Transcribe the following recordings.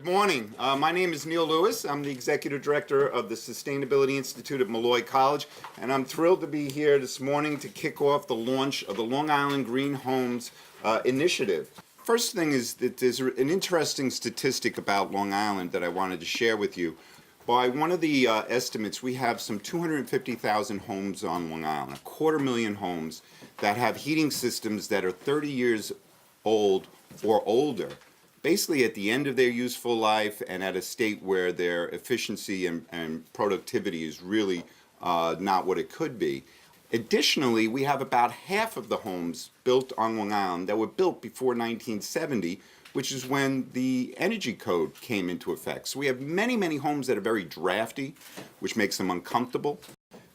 Good morning. My name is Neil Lewis. I'm the Executive Director of the Sustainability Institute at Malloy College, and I'm thrilled to be here this morning to kick off the launch of the Long Island Green Homes initiative. First thing is that there's an interesting statistic about Long Island that I wanted to share with you. By one of the estimates, we have some 250,000 homes on Long Island, 250,000 homes that have heating systems that are 30 years old or older, basically at the end of their useful life and at a state where their efficiency and productivity is really not what it could be. Additionally, we have about half of the homes built on Long Island that were built before 1970, which is when the energy code came into effect. So we have many, many homes that are very drafty, which makes them uncomfortable.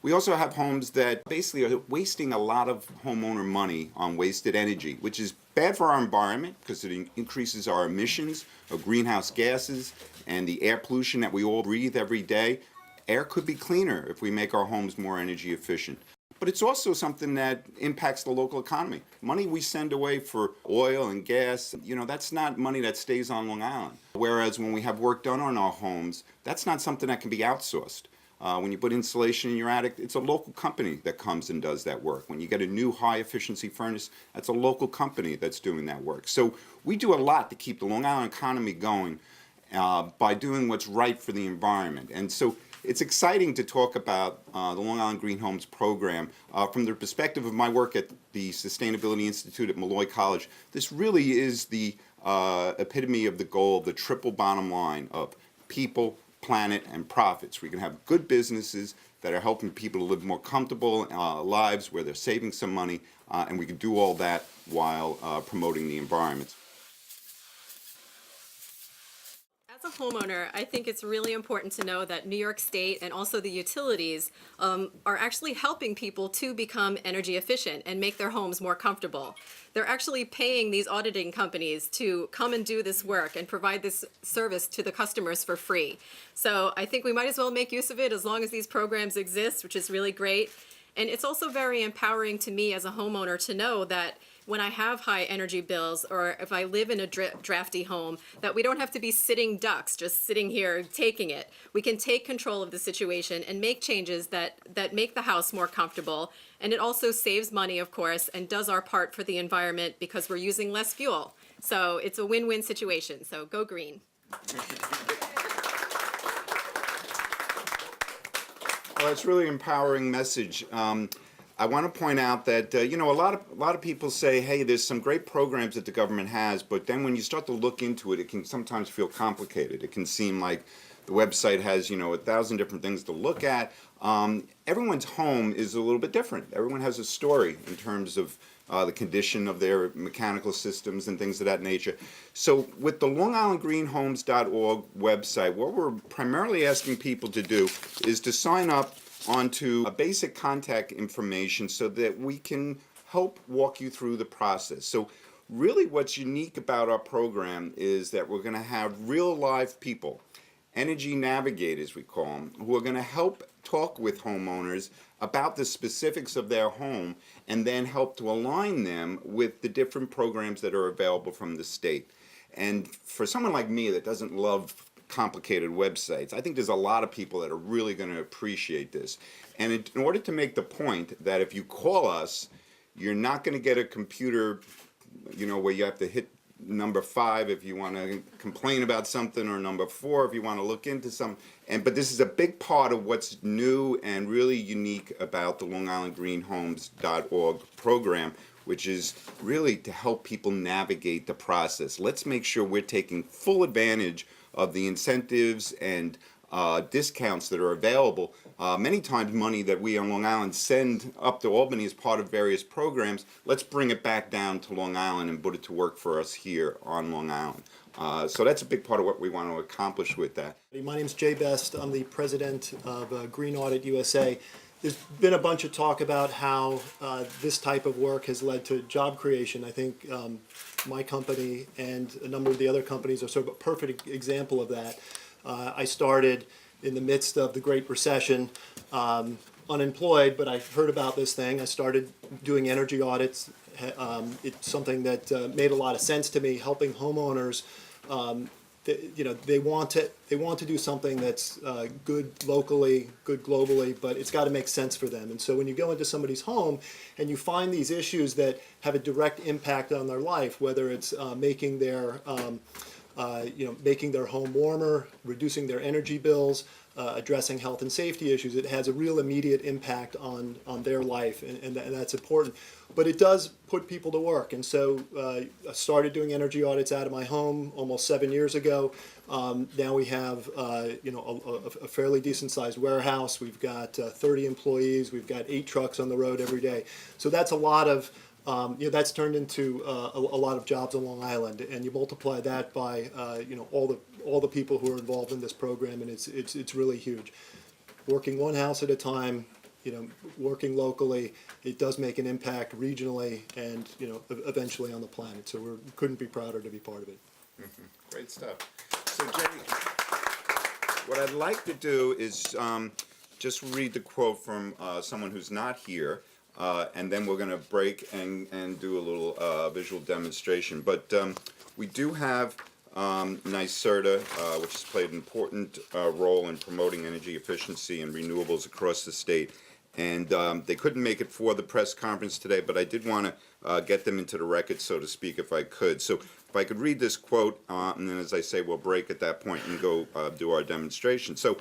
We also have homes that basically are wasting a lot of homeowner money on wasted energy, which is bad for our environment because it increases our emissions of greenhouse gases and the air pollution that we all breathe every day. Air could be cleaner if we make our homes more energy efficient. But it's also something that impacts the local economy. Money we send away for oil and gas, that's not money that stays on Long Island. Whereas when we have work done on our homes, that's not something that can be outsourced. When you put insulation in your attic, it's a local company that comes and does that work. When you get a new high-efficiency furnace, that's a local company that's doing that work. So we do a lot to keep the Long Island economy going by doing what's right for the environment. And so it's exciting to talk about the Long Island Green Homes program from the perspective of my work at the Sustainability Institute at Malloy College. This really is the epitome of the goal, the triple bottom line of people, planet, and profits. We can have good businesses that are helping people to live more comfortable lives where they're saving some money, and we can do all that while promoting the environment. As a homeowner, I think it's really important to know that New York State and also the utilities are actually helping people to become energy efficient and make their homes more comfortable. They're actually paying these auditing companies to come and do this work and provide this service to the customers for free. So I think we might as well make use of it as long as these programs exist, which is really great. And it's also very empowering to me as a homeowner to know that when I have high energy bills or if I live in a drafty home, that we don't have to be sitting ducks, just sitting here taking it. We can take control of the situation and make changes that make the house more comfortable. And it also saves money, of course, and does our part for the environment because we're using less fuel. So it's a win-win situation. So go green. Well, it's really an empowering message. I want to point out that a lot of people say, hey, there's some great programs that the government has, but then when you start to look into it, it can sometimes feel complicated. It can seem like the website has 1,000 different things to look at. Everyone's home is a little bit different. Everyone has a story in terms of the condition of their mechanical systems and things of that nature. So with the longislandgreenhomes.org website, what we're primarily asking people to do is to sign up onto a basic contact information so that we can help walk you through the process. So really what's unique about our program is that we're going to have real live people, energy navigators we call them, who are going to help talk with homeowners about the specifics of their home and then help to align them with the different programs that are available from the state. And for someone like me that doesn't love complicated websites, I think there's a lot of people that are really going to appreciate this. And in order to make the point that if you call us, you're not going to get a computer, where you have to hit number 5 if you want to complain about something, or number 4 if you want to look into something. But this is a big part of what's new and really unique about the longislandgreenhomes.org program, which is really to help people navigate the process. Let's make sure we're taking full advantage of the incentives and discounts that are available. Many times money that we on Long Island send up to Albany as part of various programs, let's bring it back down to Long Island and put it to work for us here on Long Island. So that's a big part of what we want to accomplish with that. My name is Jay Best. I'm the president of Green Audit USA. There's been a bunch of talk about how this type of work has led to job creation. I think my company and a number of the other companies are sort of a perfect example of that. I started in the midst of the Great Recession, unemployed, but I heard about this thing. I started doing energy audits. It's something that made a lot of sense to me, helping homeowners they want to do something that's good locally, good globally, but it's got to make sense for them. And so when you go into somebody's home and you find these issues that have a direct impact on their life, whether it's making their making their home warmer, reducing their energy bills, addressing health and safety issues, it has a real immediate impact on their life, and that's important. But it does put people to work, and so I started doing energy audits out of my home almost 7 years ago. Now we have a fairly decent sized warehouse. We've got 30 employees. We've got 8 trucks on the road every day. So that's a lot of that's turned into a lot of jobs on Long Island, and you multiply that by all the people who are involved in this program, and it's really huge. Working one house at a time, working locally, it does make an impact regionally and eventually on the planet. So we couldn't be prouder to be part of it. Mm-hmm. Great stuff. So Jenny, what I'd like to do is just read the quote from someone who's not here. And then we're going to break and do a little visual demonstration. But we do have NYSERDA, which has played an important role in promoting energy efficiency and renewables across the state. And they couldn't make it for the press conference today, but I did want to get them into the record, so to speak, if I could. So if I could read this quote, and then as I say, we'll break at that point and go do our demonstration. So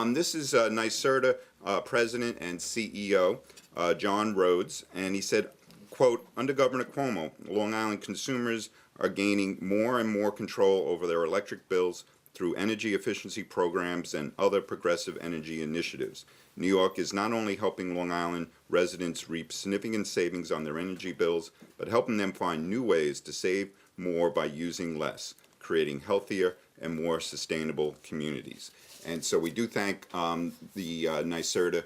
this is NYSERDA President and CEO, John Rhodes, and he said, quote, "Under Governor Cuomo, Long Island consumers are gaining more and more control over their electric bills through energy efficiency programs and other progressive energy initiatives. New York is not only helping Long Island residents reap significant savings on their energy bills, but helping them find new ways to save more by using less, creating healthier and more sustainable communities." And so we do thank the NYSERDA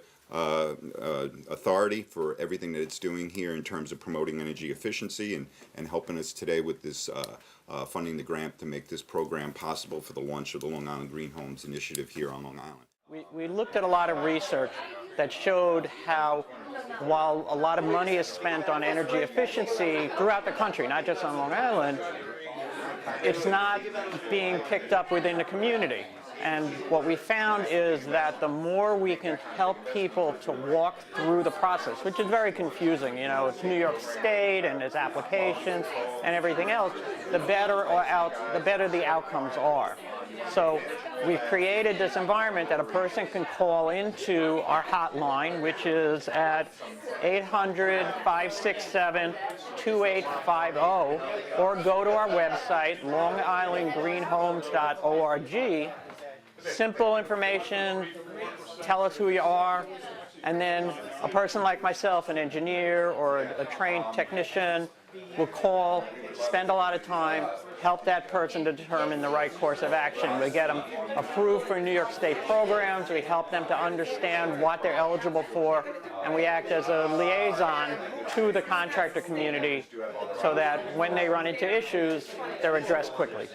authority for everything that it's doing here in terms of promoting energy efficiency and helping us today with this funding the grant to make this program possible for the launch of the Long Island Green Homes Initiative here on Long Island. We looked at a lot of research that showed how while a lot of money is spent on energy efficiency throughout the country, not just on Long Island, it's not being picked up within the community. And what we found is that the more we can help people to walk through the process, which is very confusing, it's New York State and its applications and everything else, the better the outcomes are. So we've created this environment that a person can call into our hotline, which is at 800-567-2850, or go to our website, longislandgreenhomes.org. Simple information, tell us who you are, and then a person like myself, an engineer or a trained technician, will call, spend a lot of time, help that person to determine the right course of action. We get them approved for New York State programs, we help them to understand what they're eligible for, and we act as a liaison to the contractor community so that when they run into issues, they're addressed quickly.